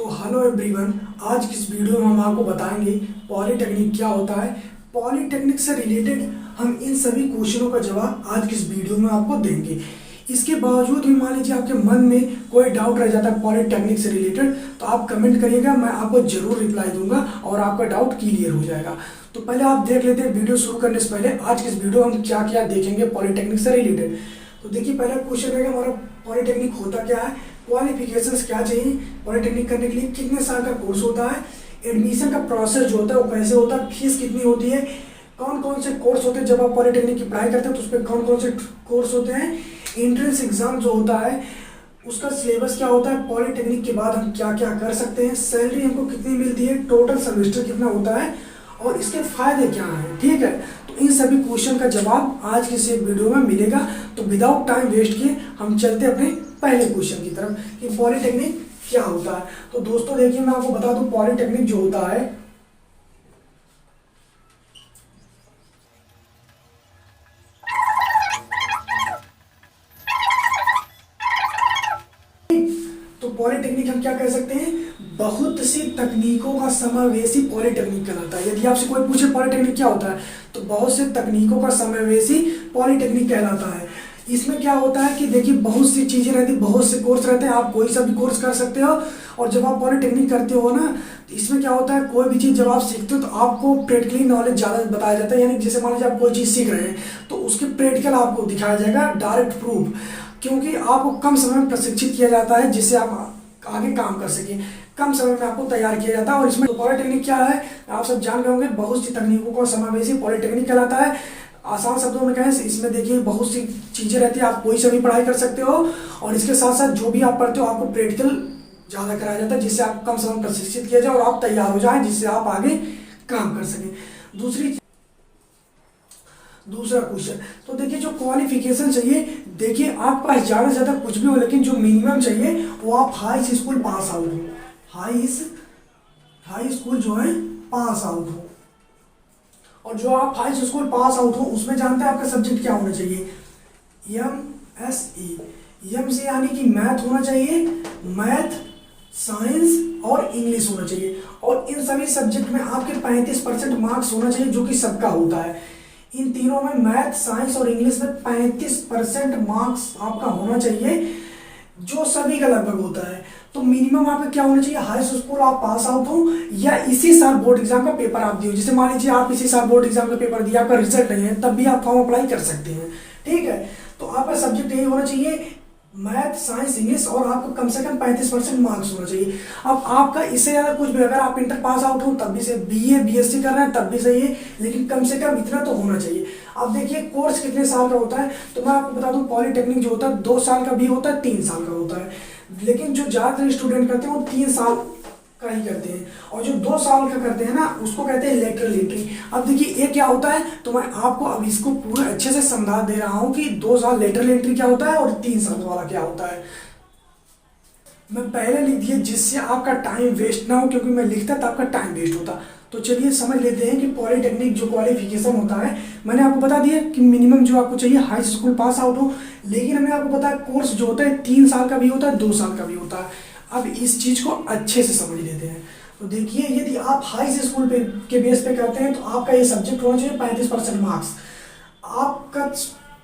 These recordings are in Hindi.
तो हेलो एवरीवन, आज की इस वीडियो में हम आपको बताएंगे पॉलीटेक्निक क्या होता है। पॉलीटेक्निक से रिलेटेड हम इन सभी क्वेश्चनों का जवाब आज की इस वीडियो में आपको देंगे। इसके बावजूद भी मान लीजिए आपके मन में कोई डाउट रह जाता है पॉलीटेक्निक से रिलेटेड, तो आप कमेंट करिएगा, मैं आपको जरूर रिप्लाई दूंगा और आपका डाउट क्लियर हो जाएगा। तो पहले आप देख लेते हैं वीडियो शुरू करने से पहले आज की इस वीडियो हम क्या क्या देखेंगे पॉलीटेक्निक से रिलेटेड। तो देखिए, पहला क्वेश्चन रहेगा हमारा, पॉलीटेक्निक होता क्या है, क्वालिफिकेशंस क्या चाहिए पॉलीटेक्निक करने के लिए, कितने साल का कोर्स होता है, एडमिशन का प्रोसेस जो होता है वो कैसे होता है, फीस कितनी होती है, कौन कौन से कोर्स होते हैं जब आप पॉलीटेक्निक की पढ़ाई करते हैं तो उस पर कौन कौन से कोर्स होते हैं, एंट्रेंस एग्जाम जो होता है उसका सिलेबस क्या होता है, पॉलीटेक्निक के बाद हम क्या क्या कर सकते हैं, सैलरी हमको कितनी मिलती है, टोटल सेमेस्टर कितना होता है और इसके फायदे क्या हैं। ठीक है, तो इन सभी क्वेश्चन का जवाब आज की इस वीडियो में मिलेगा। तो विदाउट टाइम वेस्ट किए हम चलते अपने पहले क्वेश्चन की तरफ कि पॉलीटेक्निक क्या होता है। तो दोस्तों देखिए, मैं आपको बता दूं पॉलीटेक्निक जो होता है तो पॉलीटेक्निक हम क्या कह सकते हैं, बहुत सी तकनीकों का समावेशी पॉलीटेक्निक कहलाता है। यदि आपसे कोई पूछे पॉलीटेक्निक क्या होता है तो बहुत से तकनीकों का समावेशी पॉलीटेक्निक कहलाता है। इसमें क्या होता है कि देखिए, बहुत सी चीजें रहती, बहुत से कोर्स रहते हैं, आप कोई सा भी कोर्स कर सकते हो। और जब आप पॉलीटेक्निक करते हो ना, तो इसमें क्या होता है, कोई भी चीज जब आप सीखते हो तो आपको प्रैक्टिकली नॉलेज ज्यादा बताया जाता है। यानी जैसे मान लीजिए आप कोई चीज सीख रहे हैं तो उसके प्रैक्टिकल आपको दिखाया जाएगा, डायरेक्ट प्रूफ, क्योंकि आपको कम समय में प्रशिक्षित किया जाता है जिससे आप आगे काम कर सकें, कम समय में आपको तैयार किया जाता है। और इसमें पॉलीटेक्निक क्या है आप सब जान गए होंगे, बहुत सी तकनीकों का समावेशी पॉलीटेक्निक कहलाता है। आसान शब्दों में कहें, इसमें देखिए बहुत सी चीजें रहती है, आप कोई सा भी पढ़ाई कर सकते हो और इसके साथ साथ जो भी आप पढ़ते हो आपको प्रैक्टिकल ज्यादा कराया जाता है जिससे आप कम समय में प्रशिक्षित किया जाए और आप तैयार हो जाए जिससे आप आगे काम कर सकें। दूसरा क्वेश्चन, तो देखिए जो क्वालिफिकेशन चाहिए, देखिए आपके पास ज़्यादा से ज़्यादा कुछ भी हो लेकिन जो मिनिमम चाहिए वो आप हाई स्कूल पास आउट हो, हाई स्कूल जो है पास आउट हो। और जो आप हाई स्कूल पास आउट हो उसमें जानते हैं आपका सब्जेक्ट क्या होना चाहिए, एम से यानी कि मैथ होना चाहिए, मैथ, साइंस और इंग्लिश होना चाहिए। और इन सभी सब्जेक्ट में आपके 35% मार्क्स होना चाहिए जो कि सबका होता है। इन तीनों में मैथ, साइंस और इंग्लिश में 35% मार्क्स आपका होना चाहिए जो सभी का लगभग होता है। तो मिनिमम आपका क्या होना चाहिए, हाई स्कूल आप पास आउट हो या इसी साल बोर्ड एग्जाम का पेपर आप दिए हो। जैसे मान लीजिए आप इसी साल बोर्ड एग्जाम का पेपर दिया, आपका रिजल्ट नहीं है, तब भी आप फॉर्म अप्लाई कर सकते हैं। ठीक है, तो आपका सब्जेक्ट यही होना चाहिए, मैथ, साइंस, इंग्लिश, और आपको कम से कम 35% मार्क्स होना चाहिए। अब आपका इससे ज्यादा कुछ भी, अगर आप इंटर पास आउट हो तब भी से, बीए बीएससी कर रहे हैं तब भी सही है, लेकिन कम से कम इतना तो होना चाहिए। अब देखिए कोर्स कितने साल का होता है, तो मैं आपको बता दूं पॉलीटेक्निक जो होता है 2 साल का भी होता है, 3 साल का होता है, लेकिन जो ज्यादातर स्टूडेंट करते हैं वो 3 साल का ही करते हैं। और जो 2 साल का करते हैं ना उसको कहते हैं लेटरल एंट्री। अब देखिए ये क्या होता है, तो मैं आपको अब इसको पूरा अच्छे से समझा दे रहा हूं कि 2 साल लेटरल एंट्री क्या होता है और 3 साल वाला क्या होता है। मैं पहले लिख दिया जिससे आपका टाइम वेस्ट ना हो, क्योंकि मैं लिखता तो आपका टाइम वेस्ट होता। तो चलिए समझ लेते हैं कि पॉलीटेक्निक जो क्वालिफिकेशन होता है, मैंने आपको बता दिया कि मिनिमम जो आपको चाहिए हाई स्कूल पास आउट हो, लेकिन हमें आपको पता है कोर्स जो होता है 3 साल का भी होता है, 2 साल का भी होता है। अब इस चीज को अच्छे से समझ लेते हैं। तो देखिए, यदि आप हाई स्कूल पे के बेस पे करते हैं तो आपका ये सब्जेक्ट होना चाहिए 35% मार्क्स। आपका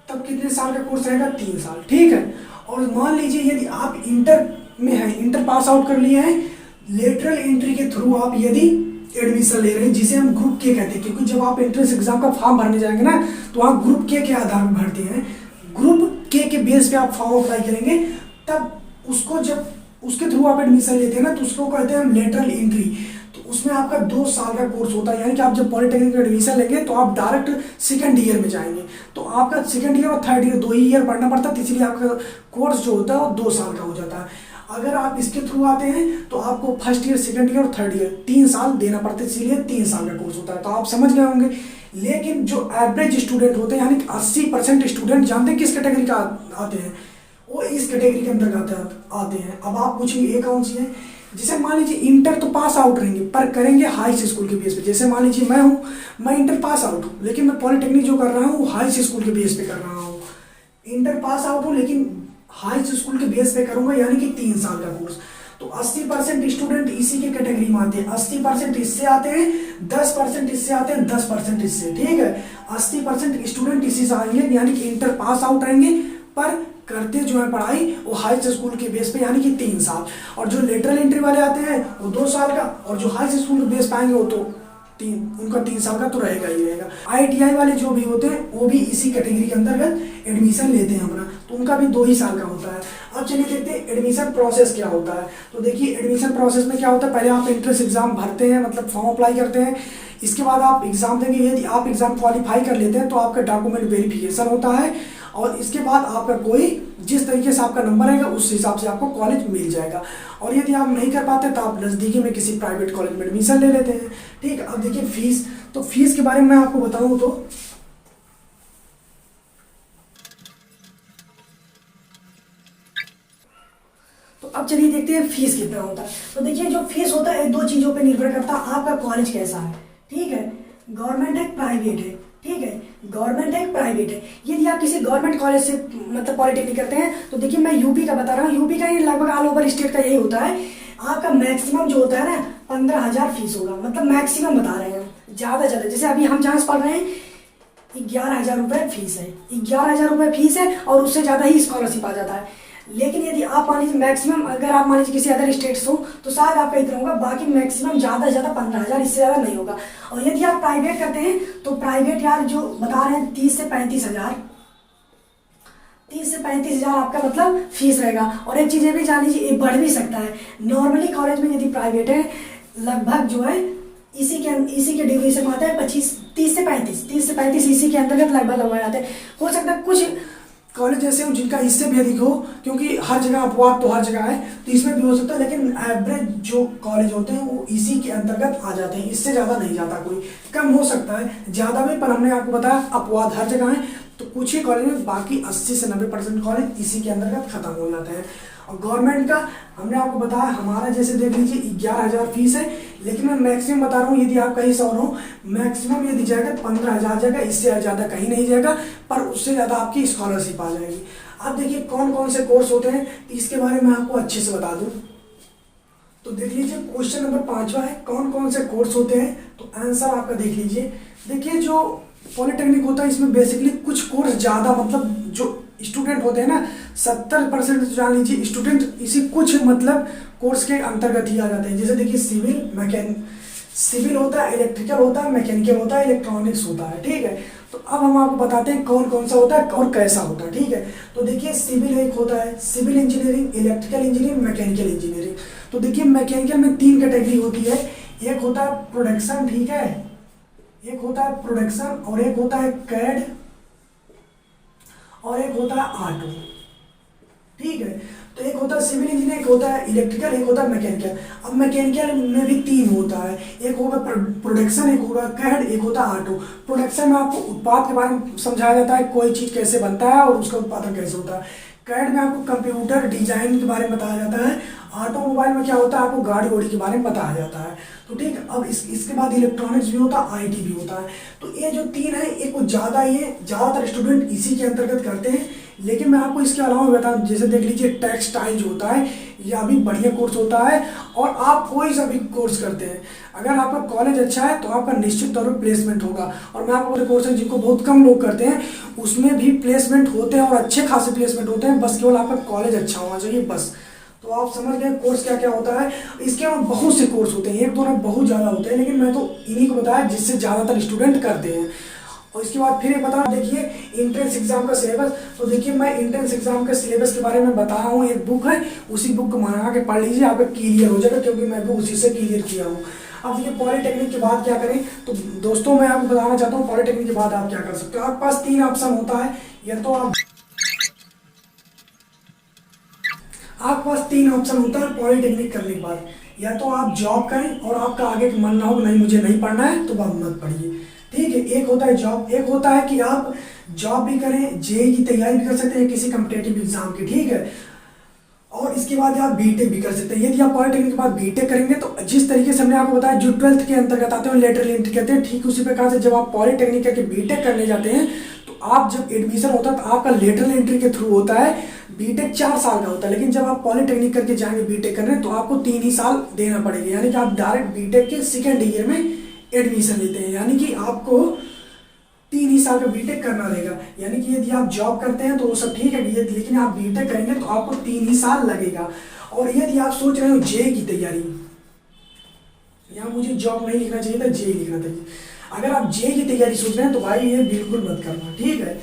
तब कितने साल का कोर्स रहेगा, 3 साल। ठीक है, और मान लीजिए यदि आप इंटर में हैं, इंटर पास आउट कर लिए हैं, लेटरल एंट्री के थ्रू आप यदि एडमिशन ले रहे हैं, जिसे हम ग्रुप के कहते हैं, क्योंकि जब आप एंट्रेंस एग्जाम का फॉर्म भरने जाएंगे ना तो आप ग्रुप के आधार पर भरते हैं, ग्रुप के बेस पे आप फॉर्म अप्लाई करेंगे, तब उसको जब उसके थ्रू आप एडमिशन लेते हैं ना तो उसको कहते हैं हम लेटरल एंट्री। तो उसमें आपका 2 साल का कोर्स होता है, यानी कि आप जब पॉलीटेक्निक में एडमिशन लेंगे तो आप डायरेक्ट सेकंड ईयर में जाएंगे, तो आपका सेकंड ईयर और थर्ड ईयर 2 ही ईयर पढ़ना पड़ता है, इसलिए आपका कोर्स जो होता है वो 2 साल का हो जाता है। अगर आप इसके थ्रू आते हैं तो आपको फर्स्ट ईयर, सेकंड ईयर और थर्ड ईयर 3 साल देना पड़ता है, इसीलिए 3 साल का कोर्स होता है। तो आप समझ गए होंगे। लेकिन जो एवरेज स्टूडेंट होते हैं, यानी कि 80% स्टूडेंट जानते हैं किस कैटेगरी का आते हैं, वो इस कैटेगरी के अंतर्गत आते हैं। अब आप पूछेंगे ये कौन सी है, जैसे मान लीजिए इंटर तो पास आउट रहेंगे पर करेंगे हाई स्कूल के बेस पे। जैसे मान लीजिए मैं इंटर पास आउट हूँ लेकिन मैं पॉलीटेक्निक जो कर रहा हूँ हाई स्कूल के बेस पे कर रहा हूँ। इंटर पास आउट हूँ लेकिन हाई स्कूल के बेस पे करूंगा, यानी कि 3 साल का कोर्स। तो 80% स्टूडेंट इसी के कैटेगरी में आते हैं, 80% इससे आते हैं, 10% इससे आते हैं, 10% इससे, ठीक है। 80% स्टूडेंट इसी से आएंगे, यानी कि इंटर पास आउट आएंगे, पर करते जो है पढ़ाई वो हाई स्कूल के बेस पे, यानी कि 3 साल। और जो लेटरल एंट्री वाले आते हैं वो 2 साल का, और जो हाई स्कूल के बेस पे आएंगे वो तो उनका 3 साल का तो रहेगा ही रहेगा। ITI वाले जो भी होते हैं वो भी इसी कैटेगरी के अंतर्गत एडमिशन लेते हैं अपना, तो उनका भी 2 ही साल का होता है। अब चलिए देखते हैं एडमिशन प्रोसेस क्या होता है। तो देखिए एडमिशन प्रोसेस में क्या होता है, पहले आप एंट्रेंस एग्जाम भरते हैं, मतलब फॉर्म अप्लाई करते हैं। इसके बाद आप एग्जाम देंगे, यदि आप एग्जाम क्वालिफाई कर लेते हैं तो आपका डॉक्यूमेंट वेरिफिकेशन होता है, और इसके बाद आपका कोई जिस तरीके से आपका नंबर रहेगा उस हिसाब से आपको कॉलेज मिल जाएगा। और यदि आप नहीं कर पाते तो आप नज़दीकी में किसी प्राइवेट कॉलेज में एडमिशन ले लेते हैं, ठीक है। अब देखिए फीस, तो फीस के बारे में मैं आपको बताऊं तो अब चलिए देखते हैं फीस कितना होता है। तो देखिए जो फीस होता है 2 चीज़ों पे निर्भर करता है, आपका कॉलेज कैसा है, ठीक है, गवर्नमेंट है प्राइवेट है, ठीक है, गवर्नमेंट है प्राइवेट है। यदि आप किसी गवर्नमेंट कॉलेज से मतलब पॉलिटेक्निक करते हैं तो देखिए मैं यूपी का बता रहा हूँ, यूपी का ये लगभग ऑल ओवर स्टेट का यही होता है। आपका मैक्सिमम जो होता है ना 15,000 फीस होगा, मतलब मैक्सिमम बता रहे हैं, ज़्यादा ज़्यादा। जैसे अभी हम जहाँ से पढ़ रहे हैं 11,000 रुपये फीस है, 11,000 रुपये फीस है, और उससे ज़्यादा ही स्कॉलरशिप आ जाता है। लेकिन यदि आप मान लीजिए मैक्सिमम, अगर आप मान लीजिए किसी अदर स्टेट्स हो तो शायद आपका इतना होगा, बाकी मैक्सिमम ज़्यादा से ज़्यादा 15,000, इससे ज़्यादा नहीं होगा। और यदि आप प्राइवेट करते हैं तो प्राइवेट यार जो बता रहे हैं 30 से 35,000, 30 से 35,000 आपका मतलब फीस रहेगा। और एक चीज़ ये भी जान लीजिए, ये बढ़ भी सकता है। नॉर्मली कॉलेज में यदि प्राइवेट है लगभग जो है इसी के ड्यूरेशन में आता है 30 से 35 इसी के अंतर्गत लगभग लगवाए जाते हैं। हो सकता है कुछ कॉलेज ऐसे हो जिनका इससे भी अधिक हो, क्योंकि हर जगह अपवाद तो हर जगह है, तो इसमें भी हो सकता है, लेकिन एवरेज जो कॉलेज होते हैं वो इसी के अंतर्गत आ जाते हैं, इससे ज़्यादा नहीं जाता। कोई कम हो सकता है, ज़्यादा भी, पर हमने आपको बताया अपवाद हर जगह है, तो कुछ ही कॉलेज में, बाकी 80 से 90% कॉलेज इसी के अंतर्गत खत्म हो जाते हैं। और गवर्नमेंट का हमने आपको बताया, हमारा जैसे देख लीजिए 11,000 फीस है, लेकिन मैं मैक्सिमम बता रहा हूँ, यदि आप कहीं से और हो मैक्सिमम यदि जाएगा 15,000 जाएगा, इससे ज़्यादा कहीं नहीं जाएगा, पर उससे ज़्यादा आपकी स्कॉलरशिप आ जाएगी। अब देखिए कौन कौन से कोर्स होते हैं, इसके बारे में आपको अच्छे से बता दूँ। तो देख लीजिए क्वेश्चन नंबर 5वां है, कौन कौन से कोर्स होते हैं, तो आंसर आपका देख लीजिए। देखिए जो पॉलिटेक्निक होता है इसमें बेसिकली कुछ कोर्स ज़्यादा, मतलब जो स्टूडेंट होते हैं ना 70% जान लीजिए स्टूडेंट इसी कुछ मतलब कोर्स के अंतर्गत ही आ जाते हैं। जैसे देखिए सिविल होता है, इलेक्ट्रिकल होता है, मैकेनिकल होता है, इलेक्ट्रॉनिक्स होता है, ठीक है। तो अब हम आपको बताते हैं कौन कौन सा होता है और कैसा होता है, ठीक है। तो देखिए सिविल एक होता है, civil engineering, electrical engineering, mechanical engineering. तो देखिए मैकेनिकल में 3 कैटेगरी होती है, एक होता है प्रोडक्शन, ठीक है, एक होता है प्रोडक्शन, और एक होता है कैड, और एक होता है ऑटो, ठीक है। तो एक होता है सिविल इंजीनियर, एक होता है इलेक्ट्रिकल, एक होता है मैकेनिकल। अब मैकेनिकल में भी 3 होता है, एक होगा प्रोडक्शन, एक होगा कैड, एक होता है ऑटो। प्रोडक्शन में आपको उत्पाद के बारे में समझाया जाता है, कोई चीज़ कैसे बनता है और उसका उत्पादन कैसे होता है। कैड में आपको कंप्यूटर डिजाइन के बारे में बताया जाता है। ऑटोमोबाइल में क्या होता है, आपको गाड़ी वाड़ी के बारे में बताया जाता है। तो ठीक, अब इसके बाद इलेक्ट्रॉनिक्स भी होता है, IT भी होता है। तो ये जो 3 है, ये कुछ ज़्यादा, ये ज़्यादातर स्टूडेंट इसी के अंतर्गत करते हैं। लेकिन मैं आपको इसके अलावा बता दूं, जैसे देख लीजिए टेक्सटाइल जो होता है, यह भी बढ़िया कोर्स होता है। और आप कोई सा भी कोर्स करते हैं, अगर आपका कॉलेज अच्छा है तो आपका निश्चित तौर पर प्लेसमेंट होगा। और मैं आपको कोर्स है जिनको बहुत कम लोग करते हैं, उसमें भी प्लेसमेंट होते हैं और अच्छे खासे प्लेसमेंट होते हैं, बस केवल आपका कॉलेज अच्छा होना चाहिए बस। तो आप समझ गए कोर्स क्या क्या होता है। इसके अलावा बहुत से कोर्स होते हैं, एक दो नहीं बहुत ज़्यादा होते हैं, लेकिन मैं तो इन्हीं को बताया जिससे ज़्यादातर स्टूडेंट करते हैं। और इसके बाद फिर एक बता देखिए एंट्रेंस एग्जाम का सिलेबस। तो देखिए मैं एंट्रेंस एग्जाम के सिलेबस के बारे में बता रहा हूँ, एक बुक है, उसी बुक को मंगा के पढ़ लीजिए, आपका क्लियर हो जाएगा, क्योंकि मैं भी उसी से क्लियर किया हूँ। अब देखिए पॉलिटेक्निक के बाद क्या करें, तो दोस्तों मैं आपको बताना चाहता हूँ पॉलिटेक्निक के बाद आप क्या कर सकते हो। आपके पास 3 ऑप्शन होता है, या तो आपके पास 3 ऑप्शन होता है पॉलिटेक्निक करने के बाद, या तो आप जॉब करें और आपका आगे मन ना हो नहीं मुझे नहीं पढ़ना है तो आप मत पढ़िए, ठीक है। एक होता है जॉब, एक होता है कि आप जॉब भी करें, जेईई की तैयारी भी कर सकते हैं किसी कॉम्पिटिटिव एग्जाम की, ठीक है। और इसके बाद आप बीटेक भी कर सकते हैं। यदि आप पॉलिटेक्निक के बाद बीटेक करेंगे तो जिस तरीके से हमने आपको बताया जो 12th के अंतर्गत आते हैं लेटरल एंट्री कहते हैं, ठीक उसी प्रकार से जब आप पॉलिटेक्निक करके बीटेक करने जाते हैं तो आप जब एडमिशन होता है तो आपका लेटरल एंट्री के थ्रू होता है। बीटेक 4 साल का होता है, लेकिन जब आप पॉलिटेक्निक करके जाएंगे बीटेक करने तो आपको 3 ही साल देना पड़ेगा, यानी कि आप डायरेक्ट बीटेक के सेकेंड ईयर में एडमिशन लेते हैं, यानी कि आपको 3 ही साल का बीटेक करना रहेगा। यानी कि यदि आप जॉब करते हैं तो वो सब ठीक है, लेकिन आप बीटेक करेंगे तो आपको 3 ही साल लगेगा। और यदि आप सोच रहे हो जेई की तैयारी, यहाँ मुझे जॉब नहीं लिखना चाहिए था, जेई लिखना चाहिए। अगर आप जेई की तैयारी सोच रहे हैं तो भाई ये बिल्कुल मत करना, ठीक है।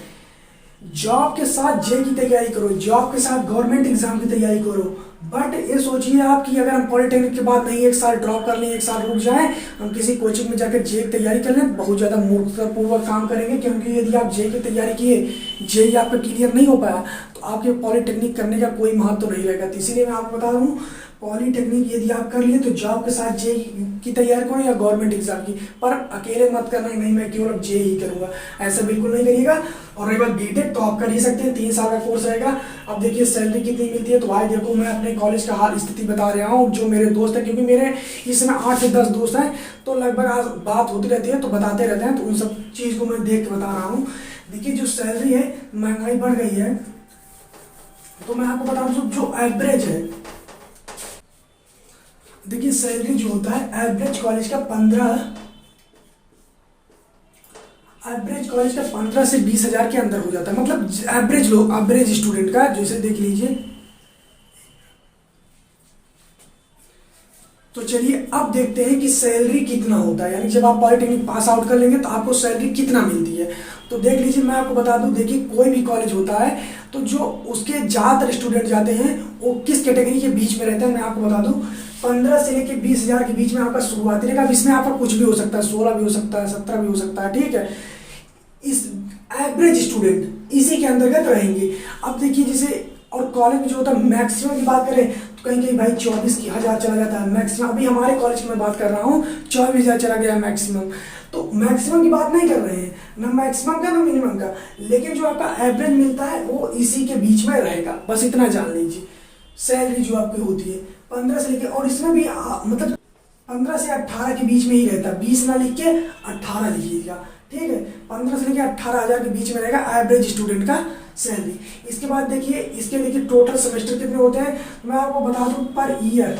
जॉब के साथ जेई की तैयारी करो, जॉब के साथ गवर्नमेंट एग्जाम की तैयारी करो, बट ये सोचिए आप कि अगर हम पॉलिटेक्निक के बाद नहीं 1 साल ड्रॉप कर लें, 1 साल रुक जाएं, हम किसी कोचिंग में जाकर जेई की तैयारी कर लें, बहुत ज़्यादा मूर्खतापूर्वक काम करेंगे। क्योंकि यदि आप जेई की तैयारी किए, जेई आपका क्लियर नहीं हो पाया तो आपके पॉलिटेक्निक करने का कोई महत्व तो नहीं रहेगा। तो इसीलिए मैं आपको बता दूँ, पॉलिटेक्निक यदि आप कर लिए तो जॉब के साथ जेई की तैयारी करो या गवर्नमेंट एग्जाम की, पर अकेले मत करना नहीं मैं केवल जेई ही करूंगा, ऐसा बिल्कुल नहीं करिएगा। और रही बात बीटेक तो आप कर ही सकते हैं, 3 साल का कोर्स रहेगा। अब देखिए सैलरी कितनी मिलती है, तो भाई देखो मैं अपने कॉलेज का हाल स्थिति बता रहा हूँ, जो मेरे दोस्त हैं, क्योंकि मेरे इसमें 8 से 10 दोस्त हैं, तो लगभग आज बात होती रहती है तो बताते रहते हैं, तो उन सब चीज़ को मैं देख के बता रहा हूँ। देखिए जो सैलरी है, महंगाई बढ़ गई है, तो मैं आपको बता दूँ जो एवरेज है, देखिए सैलरी जो होता है एवरेज कॉलेज का 15 से 20 हजार के अंदर हो जाता है, मतलब एवरेज स्टूडेंट का। जैसे देख लीजिए, तो चलिए अब देखते हैं कि सैलरी कितना होता है, यानी जब आप पॉलिटेक्निक पास आउट कर लेंगे तो आपको सैलरी कितना मिलती है। तो देख लीजिए, मैं आपको बता दूं, देखिए कोई भी कॉलेज होता है तो जो उसके ज़्यादातर स्टूडेंट जाते हैं वो किस कैटेगरी के बीच में रहते हैं, मैं आपको बता दूं 15 से लेकर 20 हजार के बीच में आपका शुरुआती रहेगा। इसमें आपका कुछ भी हो सकता है, 16 भी हो सकता है, 17 भी हो सकता है, ठीक है। इस एवरेज स्टूडेंट इसी के अंतर्गत रहेंगे। अब देखिए जैसे, और कॉलेज में जो होता है मैक्सिमम की बात करें तो कहीं कहीं भाई 24,000 चला जाता है मैक्सिमम। अभी हमारे कॉलेज की मैं बात कर रहा हूँ, 24,000 चला गया मैक्सिमम। तो मैक्सिमम की बात नहीं कर रहे हैं, ना मैक्सिमम का ना मिनिमम का, लेकिन जो आपका एवरेज मिलता है वो इसी के बीच में रहेगा, बस इतना जान लीजिए। सैलरी जो आपकी होती है 15 से लेकर, और इसमें भी मतलब 15 से 18 के बीच में ही रहता है, 20 ना लिख के 18 लिखिएगा, ठीक है। 15 से लेकर 18 हजार के बीच में रहेगा एवरेज स्टूडेंट का सैलरी। इसके बाद देखिए, इसके देखिए टोटल सेमेस्टर कितने होते हैं, मैं आपको बता दूं पर ईयर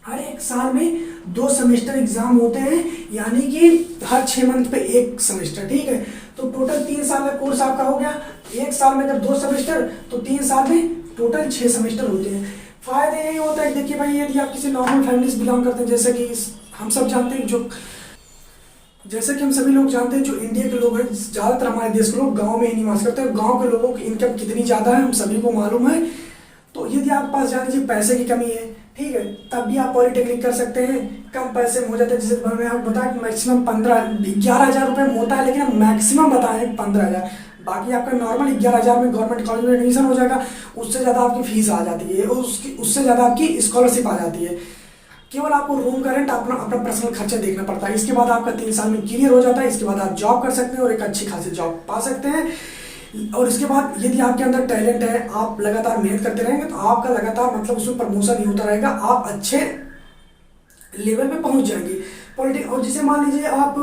हर एक साल में 2 सेमेस्टर एग्जाम होते हैं, यानी कि हर 6 मंथ पे 1 सेमेस्टर, ठीक है। तो टोटल 3 साल का कोर्स आपका हो गया, 1 साल में अगर 2 सेमेस्टर तो 3 साल में टोटल 6 सेमेस्टर होते हैं। फायदे यही होता है, देखिए भाई यदि आप किसी नॉर्मल फैमिली से बिलोंग करते हैं, जैसे कि हम सब जानते हैं, जैसे कि हम सभी लोग जानते हैं, जो इंडिया के लोग हैं, ज़्यादातर हमारे देश के लोग गांव में ही निवास करते हैं। गांव के लोगों की इनकम कितनी ज़्यादा है हम सभी को मालूम है। तो यदि आपके पास जान लीजिए पैसे की कमी है, ठीक है, तब भी आप पॉलिटेक्निक कर सकते हैं, कम पैसे में हो जाते हैं। जैसे मैंने आपको बताया कि मैक्सिमम 11 हजार रुपये में होता है, लेकिन हम मैक्सिमम बताएं 15 हजार, बाकी आपका नॉर्मल 11 हजार में गवर्नमेंट कॉलेज में एडमिशन हो जाएगा। उससे ज़्यादा आपकी फीस आ जाती है, उससे ज़्यादा आपकी स्कॉलरशिप आ जाती है। केवल आपको रूम का रेंट, अपना पर्सनल खर्चा देखना पड़ता है। इसके बाद आपका 3 साल में क्लियर हो जाता है। इसके बाद आप जॉब कर सकते हैं और एक अच्छी खासी जॉब पा सकते हैं। और इसके बाद यदि आपके अंदर टैलेंट है, आप लगातार मेहनत करते रहेंगे तो आपका लगातार मतलब उसमें प्रमोशन ही होता रहेगा, आप अच्छे लेवल पे पहुंच जाएंगे। पॉलिटेक्निक, और जिसे मान लीजिए आप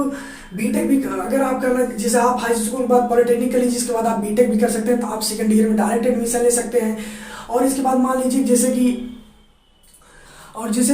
बीटेक भी अगर आप करना, जैसे आप हाई स्कूल के बाद पॉलिटेक्निक कर लीजिए, इसके बाद आप बीटेक भी कर सकते हैं, तो आप सेकंड ईयर में डायरेक्ट एडमिशन ले सकते हैं। और इसके बाद मान लीजिए जैसे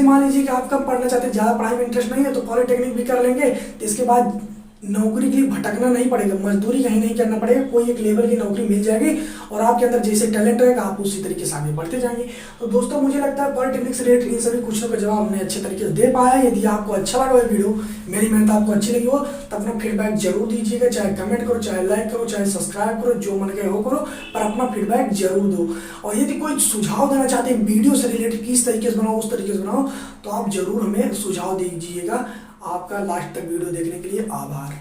मान लीजिए कि आप कम पढ़ना चाहते हैं, ज़्यादा पढ़ाई में इंटरेस्ट नहीं है, तो पॉलिटेक्निक भी कर लेंगे, तो इसके बाद नौकरी के लिए भटकना नहीं पड़ेगा, मजदूरी कहीं नहीं करना पड़ेगा, कोई एक लेबर की नौकरी मिल जाएगी और आपके अंदर जैसे टैलेंट रहेगा आप उसी तरीके से आगे बढ़ते जाएंगे। तो दोस्तों मुझे लगता है पॉलिटेक्निक से रिलेटेड इन सभी क्वेश्चनों का जवाब हमने अच्छे तरीके से दे पाया है। यदि आपको अच्छा लगा ये वीडियो, मेरी मेहनत आपको अच्छी लगी हो, तो अपना फीडबैक जरूर दीजिएगा, चाहे कमेंट करो, चाहे लाइक करो, चाहे सब्सक्राइब करो, जो मन करे वो करो, पर अपना फीडबैक जरूर दो। और यदि कोई सुझाव देना चाहते हैं वीडियो से रिलेटेड, किस तरीके से बनाओ उस तरीके से बनाओ, तो आप जरूर हमें सुझाव दीजिएगा। आपका लास्ट तक वीडियो देखने के लिए आभार।